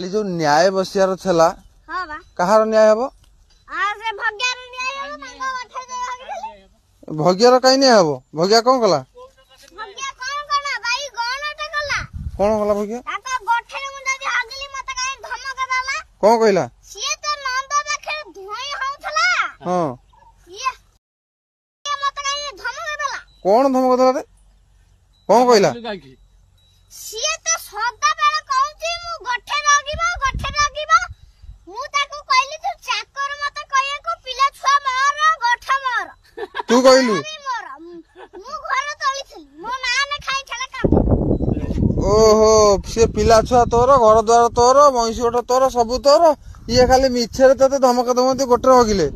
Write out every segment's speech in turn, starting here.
जो न्याय बसियार छला हां बा कहार न्याय हबो आ से भग्यार न्याय हबो तांको गठे दे हगिले भगियार काई न्याय हबो भगिया कोन कला भग्या कोन कना भाई गणटे कला कोन कला भगिया ताको गठे मु जदी हगिली मते काई धमक देला कोन कहिला सिए तो नंद देखे धोई होउथला हां ये मते काई धमक देला कोन धमक देला रे कोन कहिला सिए तो सदा बेला कहउची मु गठे रगिबो मु ताको कहली तू चाकर मते कहिए को पिला छुआ मार गठा मार तू कहलु मु घर तळी थी मो ना ने खाई छला का ओहो से पिला छुआ तोर घर द्वार तोर महिषी गोट तोर सब तोर ये खाली मिछरे तते धमक दमती गोटे हगिले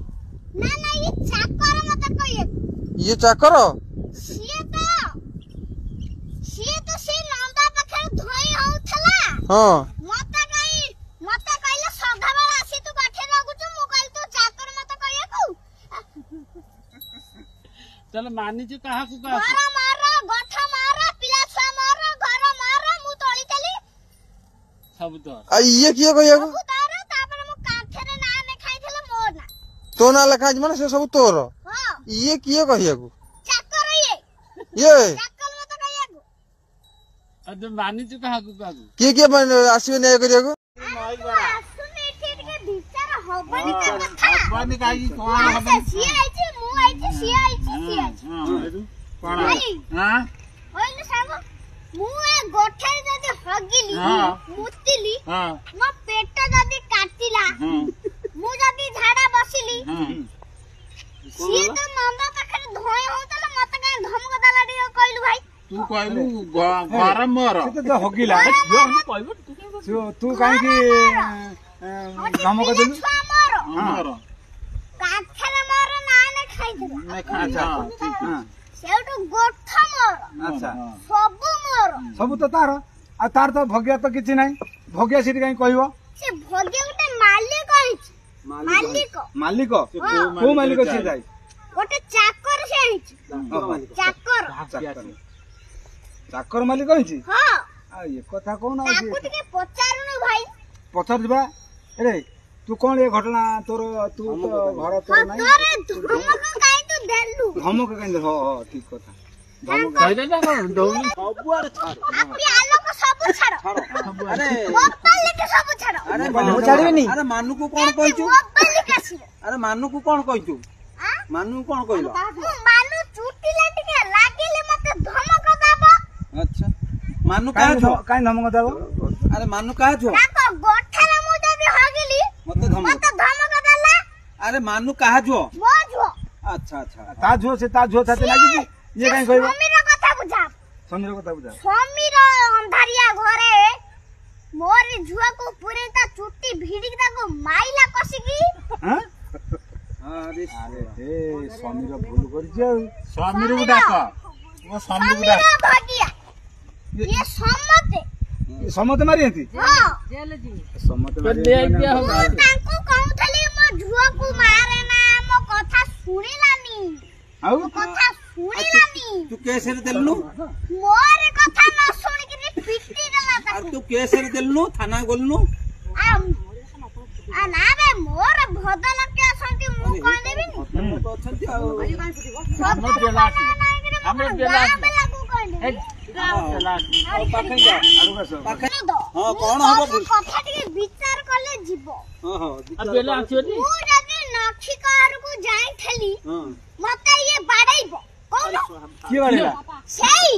ना ना ये चाकर मते कहिए ये चाकर सिए तो से नंदा पखे धोई होउथला हां मते कहले सदा बेला आसी तू गठे रगुचु मु कहली तू चाकर मते कहिए को चल मानी जे कहा को कहा घर मार गठा मार पिला छुआ मार घर मार मु तळी चली सब तो आ ये किए कहिया को तारे तापर मु काठरे ना ने खाइथले मोर ना तो ना लिखा माने से सब तोर हां ये किए कहिया को चाकर ये चाकर मते कहिए को अद मानी जे कहा को किए आसीबे न्याय करिया को सुने ठीक के विचार होबनी का कथा बानी काई कोन से सिए आइछि मु आइछि सिए आइछि कोन हां ओइले सांगो मु ए गोठे जदी हगिली मुतिली हां मो पेट जदी काटिला मु जदी झाड़ा बसिली सिए तो नंदा तखरे धोय होतला मते काई धमक दला दियो कहलु भाई तू कहलु घर मर से तो हगिला तू काहे की धमक देलु मर काठरे मार ना ने खाइथला मैं खा ठीक हां सेउटु गोठा मोर अच्छा सब मोर सब तो तार आ तार तो भगिया तो किछि नाही भगिया सिटी काहे कहबो से भगे गोटे मालिक आइछि मालिक को मालिक से जाय गोटे चाकर से आइछि चाकर चाकर मालिक आइछि हां आ ये कथा कोन ताकू आइछि टिके पचारुनु भाई पचार दिबा अरे तू कोन ये घटना तोर तू तो घर तो हां नाही तोरे धमक काई तू देलु धमक काहे हो हो ठीक कथा धमक कहि दे ना दौनी सबुआर छाड़ आपी आलोक सब छाड़ अरे मोबाइल के सब छाड़ अरे मु छाड़ीबेनी अरे मानू को कोन कहचू मोबाइल के आसी अरे मानू को कोन कहचू मानू कोन कहलो मानू चुटिला टिके लागिले मते धमक दाबो अच्छा मानू काहे छो काहे धमक दाबो अरे मानू काहे छो ताको गोठरा मु जदी हगिली मते धमक देला अरे मानू काहे छो मो जो अच्छा अच्छा ता झो से ता झो साथे लागी ये काहे कहबो समीर कथा बुझा समीर कथा बुझा समीर अंधारिया घरे मोर झुआ को पूरे ता चुट्टी भिड़ी ताको माइला कसिकी हां अरे ए समीर भूल कर जाऊ समीर को डाक वो समीर को डाक भागिया ये समते मारी हती हां समते मारी ले दिया हो ताको कहउथली मो झुआ को मारे ना मो कथा सुनिलानी आउ कथा सुनिलानी तू केसरे देलनु मोर कथा न सुनि कि पिटी देला और ताको तू केसरे देलनु थाना गोलनु आ ना बे मोर भदल के संति मु कोन देबी तो अछंती आ हमर बेला हमर बेला ए बेला पाखे जा आरु बस पाखे हां कोन हबो कथा टिके विचार करले जीवो हां हां अब बेला आछोनी मु जदी नखी कार को जाई थली हां मते ये बाड़ाइबो कोन की बाड़ेला सेई